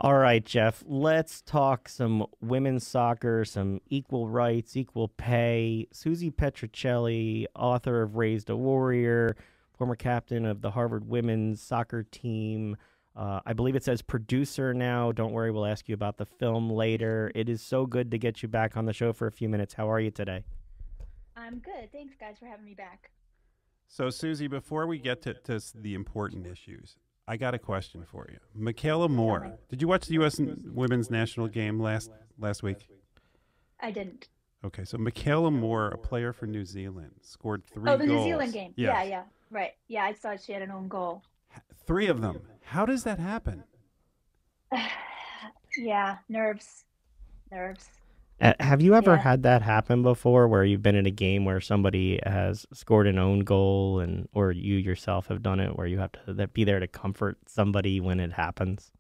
All right, Jeff, let's talk some women's soccer, some equal rights, equal pay. Susie Petruccelli, author of Raised a Warrior, former captain of the Harvard women's soccer team. I believe it says producer now. Don't worry, we'll ask you about the film later. It is so good to get you back on the show for a few minutes. How are you today? I'm good. Thanks, guys, for having me back. So, Susie, before we get to the important issues, I got a question for you. Michaela Tell Moore. me. Did you watch the U.S. women's national game last week? I didn't. Okay, so Michaela Moore, a player for New Zealand, scored Oh, three the New Zealand goals. game. Yeah, Yes, yeah. Right. Yeah, I saw she had an own goal. three of them. How does that happen? Yeah, nerves. Nerves. Have you ever Yeah. had that happen before where you've been in a game where somebody has scored an own goal and or you yourself have done it where you have to be there to comfort somebody when it happens?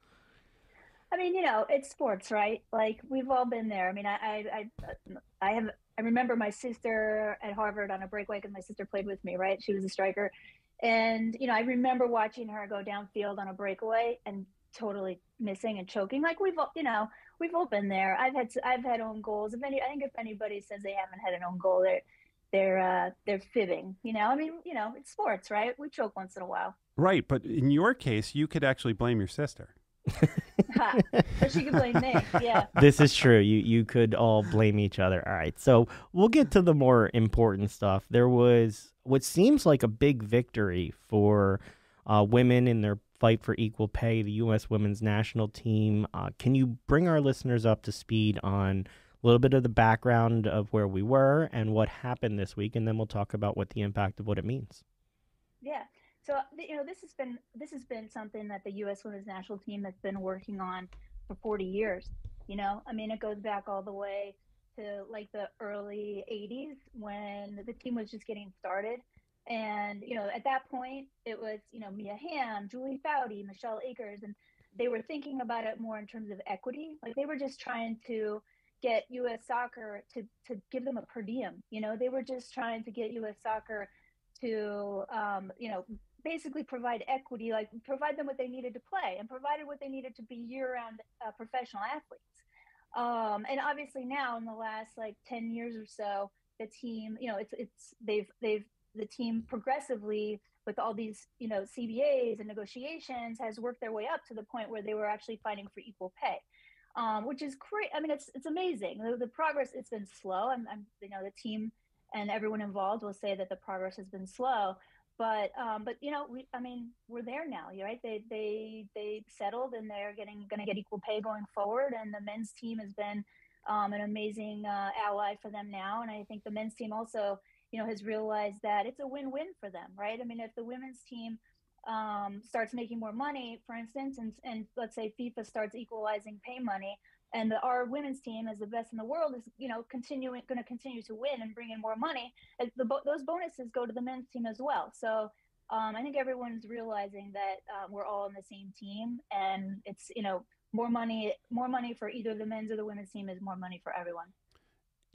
I mean, it's sports, right? Like we've all been there. I mean, I have. I remember my sister at Harvard on a breakaway because my sister played with me, right? She was a striker, and I remember watching her go downfield on a breakaway and totally missing and choking. Like we've all been there. I've had own goals. I think if anybody says they haven't had an own goal, they're fibbing. I mean, it's sports, right? We choke once in a while. Right, but in your case, you could actually blame your sister. Ha. But she could blame me. Yeah. This is true. You could all blame each other. All right. So we'll get to the more important stuff. There was what seems like a big victory for women in their fight for equal pay, the U.S. women's national team. Can you bring our listeners up to speed on a little bit of the background of where we were and what happened this week? And then we'll talk about what the impact of what it means. Yeah. So this has been something that the U.S. Women's National Team has been working on for 40 years. I mean, it goes back all the way to like the early 80s when the team was just getting started. And at that point, it was Mia Hamm, Julie Foudy, Michelle Akers, and they were thinking about it more in terms of equity. Like they were just trying to get U.S. Soccer to give them a per diem. They were just trying to get U.S. Soccer to basically provide equity, like provide them what they needed to play and provided what they needed to be year-round professional athletes. And obviously now in the last like 10 years or so, the team, it's they've the team progressively with all these CBAs and negotiations has worked their way up to the point where they were actually fighting for equal pay. Which is great. I mean, it's amazing. The progress, it's been slow. The team and everyone involved will say that the progress has been slow, but I mean, we're there now, right? They settled and they're going to get equal pay going forward, and the men's team has been an amazing ally for them now, and I think the men's team also has realized that it's a win-win for them, right? I mean, if the women's team starts making more money, for instance, and let's say FIFA starts equalizing pay money, and our women's team is the best in the world, is going to continue to win and bring in more money. Those bonuses go to the men's team as well. So I think everyone's realizing that we're all on the same team, and it's more money for either the men's or the women's team is more money for everyone.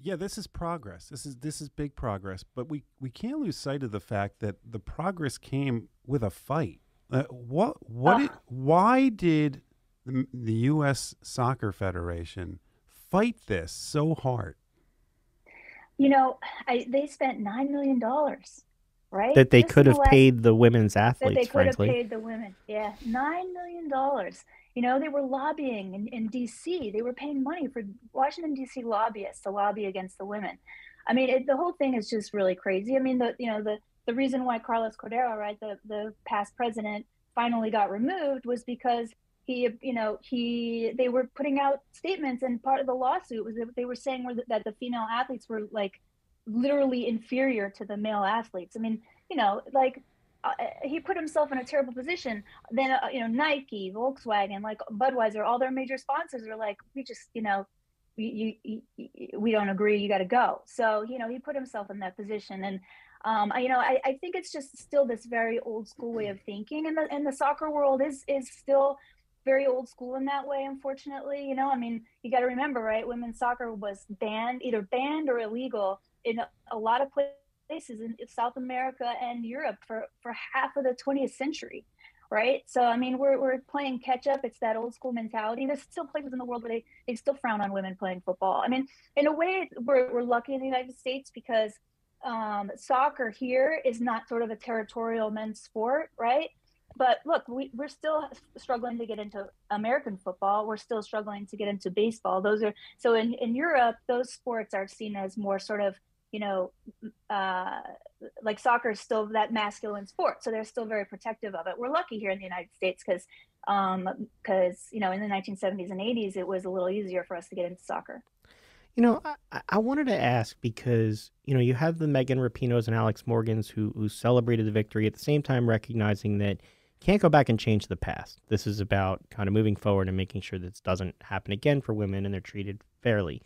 Yeah, this is progress. This is big progress, but we can't lose sight of the fact that the progress came with a fight. Uh, Why did the U.S. Soccer Federation fight this so hard? you know, they spent $9 million, right? That they Just could in the have last paid the women's that they athletes, could have frankly. paid the women. Yeah, $9 million. They were lobbying in D.C. They were paying money for Washington D.C. lobbyists to lobby against the women. I mean, the whole thing is just really crazy. I mean, the reason why Carlos Cordero, right, the past president, finally got removed was because they were putting out statements, and part of the lawsuit was that they were saying that the female athletes were like literally inferior to the male athletes. I mean, like he put himself in a terrible position. Then Nike, Volkswagen, like Budweiser, all their major sponsors are like, we just we don't agree. You got to go. So he put himself in that position, and I think it's just still this very old school way of thinking, and the soccer world is still very old school in that way. Unfortunately, I mean, you got to remember, right? Women's soccer was either banned or illegal in a lot of places in South America and Europe for half of the 20th century, right? So I mean, we're playing catch up. It's that old school mentality. There's still places in the world where they still frown on women playing football. I mean, in a way, we're lucky in the United States because soccer here is not sort of a territorial men's sport, right? But look, we're still struggling to get into American football. We're still struggling to get into baseball. Those are so in Europe, those sports are seen as more sort of, you know, uh, like soccer is still that masculine sport, so they're still very protective of it. We're lucky here in the United States because you know, in the 1970s and 80s, it was a little easier for us to get into soccer. I wanted to ask because, you have the Megan Rapinos and Alex Morgans who celebrated the victory at the same time recognizing that you can't go back and change the past. This is about kind of moving forward and making sure this doesn't happen again for women and they're treated fairly.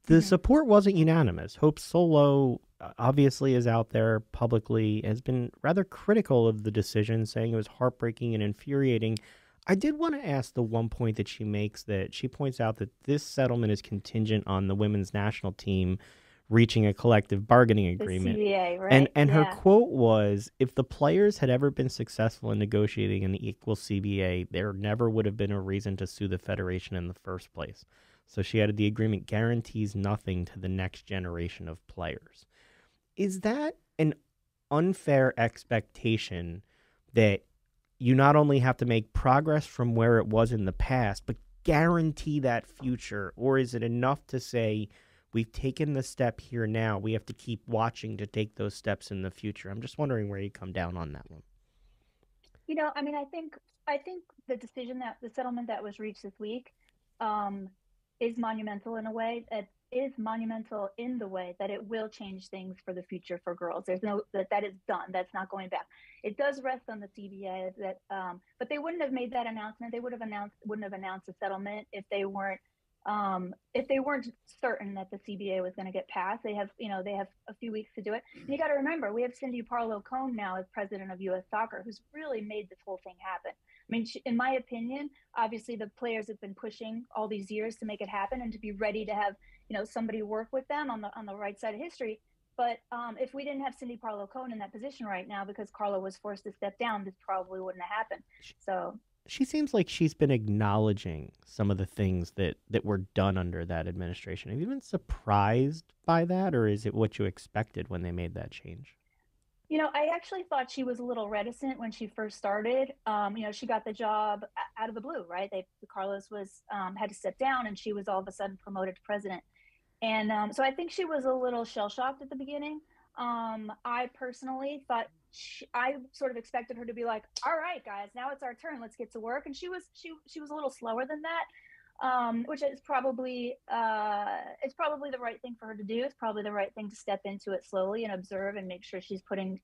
The Mm-hmm. support wasn't unanimous. Hope Solo obviously is out there publicly, has been rather critical of the decision, saying it was heartbreaking and infuriating. I did want to ask the one point that she makes that she points out that this settlement is contingent on the women's national team reaching a collective bargaining The agreement. CBA, And right? and her Yeah. quote was, if the players had ever been successful in negotiating an equal CBA, there never would have been a reason to sue the federation in the first place. So she added, the agreement guarantees nothing to the next generation of players. Is that an unfair expectation that you not only have to make progress from where it was in the past, but guarantee that future? Or is it enough to say, we've taken the step here now, we have to keep watching to take those steps in the future? I'm just wondering where you come down on that one. You know, I mean, I think the decision that the settlement that was reached this week um, is monumental in a way. It is monumental in the way that it will change things for the future for girls. There's no that is done. That's not going back. It does rest on the CBA that, but they wouldn't have made that announcement. They wouldn't have announced a settlement if they weren't certain that the CBA was going to get passed. They have a few weeks to do it. And you got to remember, we have Cindy Parlow Cone now as president of U.S. Soccer, who's really made this whole thing happen. I mean, in my opinion, obviously the players have been pushing all these years to make it happen and to be ready to have somebody work with them on the right side of history. But if we didn't have Cindy Parlow Cone in that position right now because Carla was forced to step down, this probably wouldn't have happened. So She seems like she's been acknowledging some of the things that were done under that administration. Have you been surprised by that, or is it what you expected when they made that change? I actually thought she was a little reticent when she first started. She got the job out of the blue, right? Carlos was had to step down, and she was all of a sudden promoted to president. And so I think she was a little shell shocked at the beginning. I personally thought I sort of expected her to be like, "All right, guys, now it's our turn. Let's get to work." And she was a little slower than that, which is probably it's probably the right thing for her to do. It's probably the right thing to step into it slowly and observe and make sure she's putting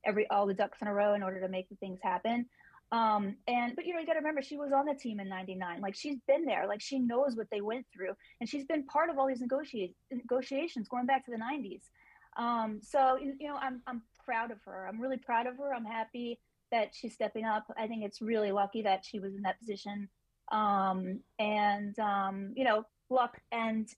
every all the ducks in a row in order to make the things happen. But you got to remember, she was on the team in '99. Like, she's been there. Like, she knows what they went through, and she's been part of all these negotiations going back to the '90s. So I'm proud of her. I'm really proud of her. I'm happy that she's stepping up. I think it's really lucky that she was in that position. And luck and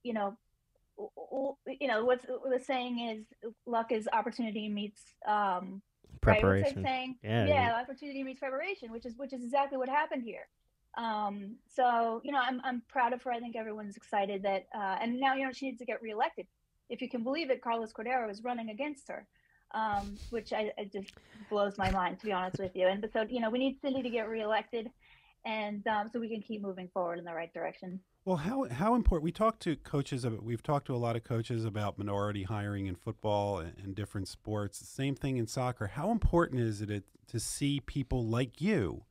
what's the saying is, luck is opportunity meets right? What's that Preparation. saying? Yeah. Yeah, opportunity meets preparation, which is exactly what happened here. So I'm proud of her. I think everyone's excited that, and now she needs to get reelected. If you can believe it, Carlos Cordero is running against her, which I just blows my mind, to be honest with you. And so we need Cindy to get reelected, and so we can keep moving forward in the right direction. Well, how important? We've talked to a lot of coaches about minority hiring in football and different sports. Same thing in soccer. How important is it to see people like you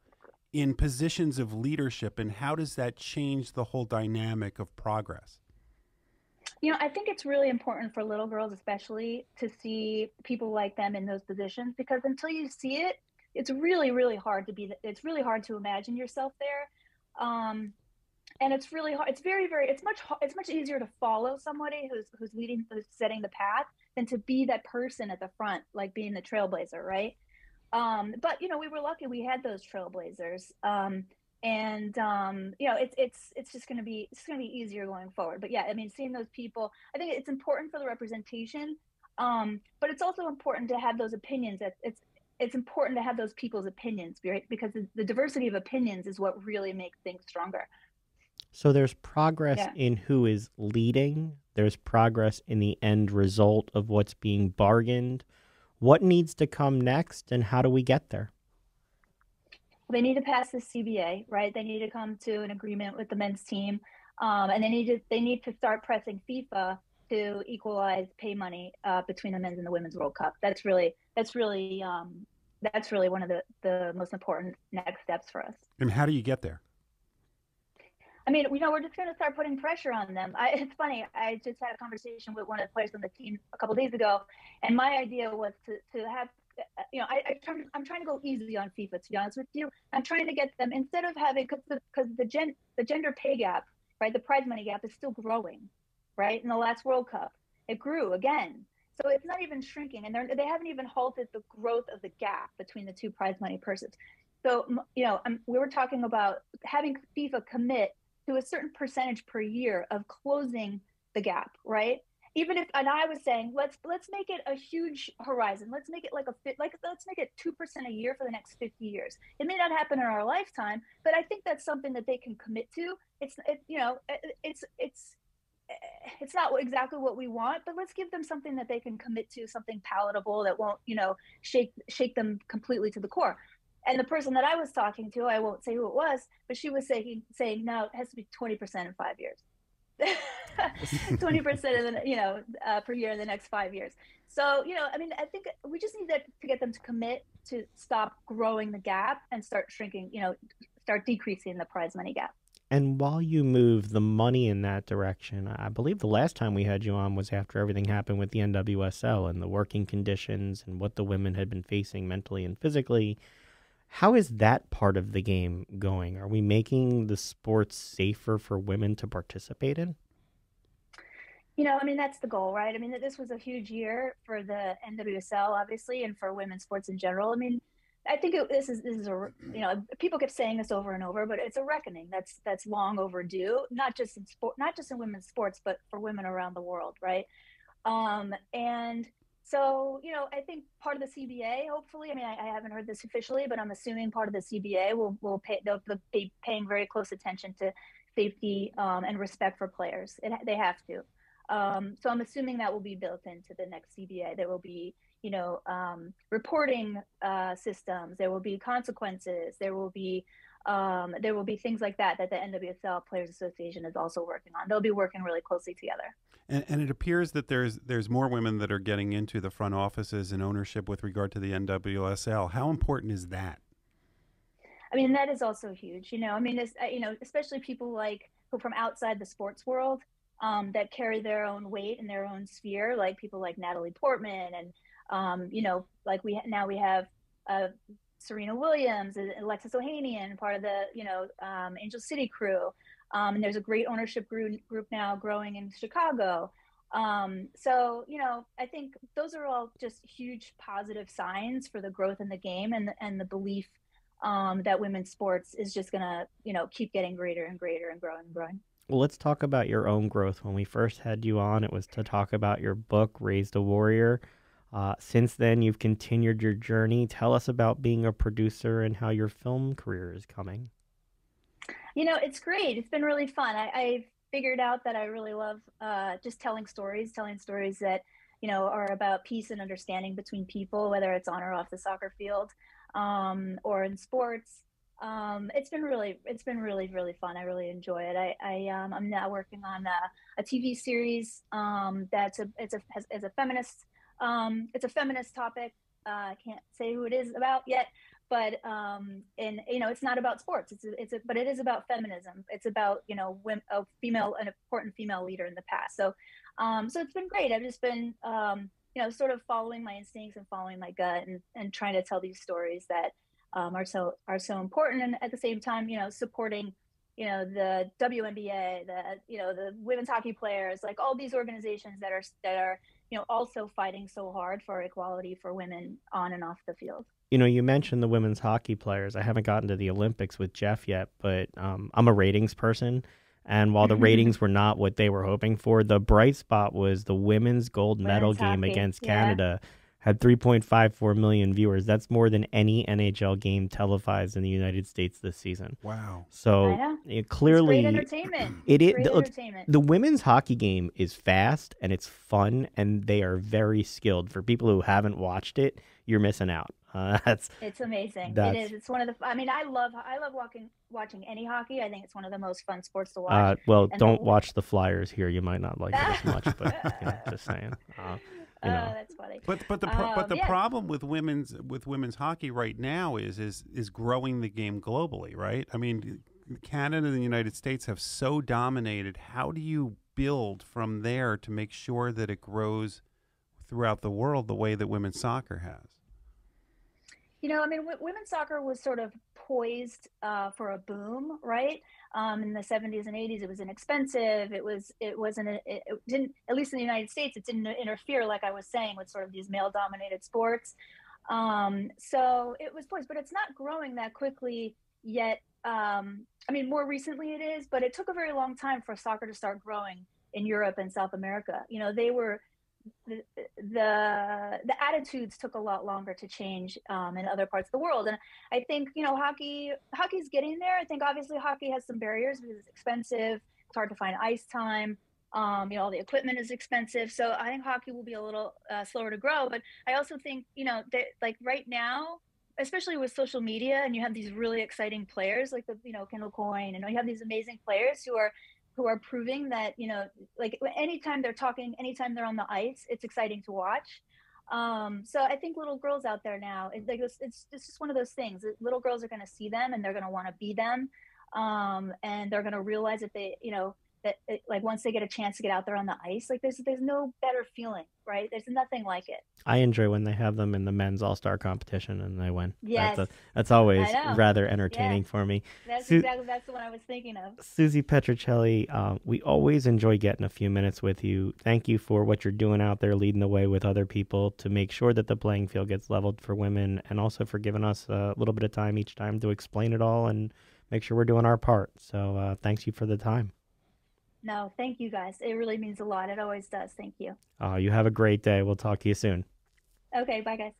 in positions of leadership, and how does that change the whole dynamic of progress? I think it's really important for little girls, especially, to see people like them in those positions, because until you see it, it's really, really hard to it's really hard to imagine yourself there. And it's really hard. It's very, very, it's much easier to follow somebody who's leading, who's setting the path, than to be that person at the front, like being the trailblazer, right? But we were lucky we had those trailblazers. And it's just going to be easier going forward. But yeah, I mean, seeing those people, I think it's important for the representation. But it's also important to have those opinions. it's important to have those people's opinions, right? Because the diversity of opinions is what really makes things stronger. So there's progress Yeah. in who is leading. There's progress in the end result of what's being bargained. What needs to come next, and how do we get there? They need to pass the CBA, right? They need to come to an agreement with the men's team, and they need to start pressing FIFA to equalize pay money between the men's and the women's World Cup. That's really one of the most important next steps for us. And how do you get there? I mean, we're just going to start putting pressure on them. It's funny. I just had a conversation with one of the players on the team a couple of days ago, and my idea was to have, I'm trying to go easy on FIFA, to be honest with you. I'm trying to get them, instead of having, because the gender pay gap, right, the prize money gap is still growing, right? In the last World Cup, it grew again. So it's not even shrinking, and they haven't even halted the growth of the gap between the two prize money purses. So, we were talking about having FIFA commit to a certain percentage per year of closing the gap, right? Even if, and I was saying, let's make it a huge horizon. Let's make it let's make it 2% a year for the next 50 years. It may not happen in our lifetime, but I think that's something that they can commit to. It's not exactly what we want, but let's give them something that they can commit to, something palatable that won't, shake them completely to the core. And the person that I was talking to, I won't say who it was, but she was saying, no, it has to be 20% in 5 years. 20% per year in the next 5 years. So, I think we just need to get them to commit to stop growing the gap and start shrinking, start decreasing the prize money gap. And while you move the money in that direction, I believe the last time we had you on was after everything happened with the NWSL and the working conditions and what the women had been facing mentally and physically. How is that part of the game going? Are we making the sports safer for women to participate in? That's the goal, right? This was a huge year for the NWSL, obviously, and for women's sports in general. I think this is people keep saying this over and over, but it's a reckoning that's long overdue, not just in sport, not just in women's sports, but for women around the world, right? And so, I think part of the CBA, hopefully, I haven't heard this officially, but I'm assuming part of the CBA they'll be paying very close attention to safety and respect for players. They have to. So I'm assuming that will be built into the next CBA. There will be, reporting systems. There will be consequences. There will be things like that the NWSL Players Association is also working on. They'll be working really closely together. And it appears that there's more women that are getting into the front offices and ownership with regard to the NWSL. How important is that? That is also huge. Especially people who from outside the sports world that carry their own weight in their own sphere, like people like Natalie Portman and we have Serena Williams and Alexis Ohanian, part of the Angel City crew. And there's a great ownership group now growing in Chicago. So, I think those are all just huge positive signs for the growth in the game and the belief that women's sports is just going to, keep getting greater and greater and growing and growing. Well, let's talk about your own growth. When we first had you on, it was to talk about your book, Raised a Warrior. Since then, you've continued your journey. Tell us about being a producer and how your film career is coming. It's great. It's been really fun. I've figured out that I really love just telling stories that, are about peace and understanding between people, whether it's on or off the soccer field or in sports. It's been really, really fun. I really enjoy it. I'm now working on a TV series that's a feminist. It's a feminist topic. I can't say who it is about yet, but it's not about sports. But it is about feminism. It's about an important female leader in the past. So it's been great. I've just been sort of following my instincts and following my gut and trying to tell these stories that are so important, and at the same time, supporting, the WNBA, the women's hockey players, like all these organizations that are also fighting so hard for equality for women on and off the field. You mentioned the women's hockey players. I haven't gotten to the Olympics with Jeff yet, but I'm a ratings person. And while the ratings were not what they were hoping for, the bright spot was the women's gold medal game against Canada. had 3.54 million viewers. That's more than any NHL game televised in the United States this season. Wow. So I know. clearly, It's great entertainment. it It's is. great Look, entertainment. the women's hockey game is fast and it's fun, and they are very skilled. For people who haven't watched it, you're missing out. It's amazing. It That's is. It's one of the. I mean, I love watching any hocky. I think it's one of the most fun sports to watch. well, And don't watch the Flyers here. You might not like it as much, but just saying. That's funny. But the problem with women's hockey right now is growing the game globally, right? I mean, Canada and the United States have so dominated. How do you build from there to make sure that it grows throughout the world the way that women's soccer has? I mean, women's soccer was sort of poised for a boom, right? In the 70s and 80s, it was inexpensive. It didn't, at least in the United States, it didn't interfere, like I was saying, with sort of these male-dominated sports. So it was poised, but it's not growing that quickly yet. I mean, more recently it is, but it took a very long time for soccer to start growing in Europe and South America. The attitudes took a lot longer to change in other parts of the world, and I think hockey's getting there. I think obviously hockey has some barriers because it's expensive. It's hard to find ice time. All the equipment is expensive, so I think hockey will be a little slower to grow. But I also think that like right now, especially with social media, and you have these really exciting players like Kendall Coyne, and you have these amazing players who are proving that, like anytime they're talking, anytime they're on the ice, it's exciting to watch. So I think little girls out there now, it's just one of those things. Little girls are going to see them and they're going to want to be them. And they're going to realize that like once they get a chance to get out there on the ice, like there's no better feeling, right? There's nothing like it. I enjoy when they have them in the men's all-star competition and they win. Yes. That's always rather entertaining for me. That's the one I was thinking of. Susie Petruccelli, we always enjoy getting a few minutes with you. Thank you for what you're doing out there, leading the way with other people to make sure that the playing field gets leveled for women, and also for giving us a little bit of time each time to explain it all and make sure we're doing our part. So thanks you for the time. No, thank you guys. It really means a lot. It always does. Thank you. You have a great day. We'll talk to you soon. Okay, bye guys.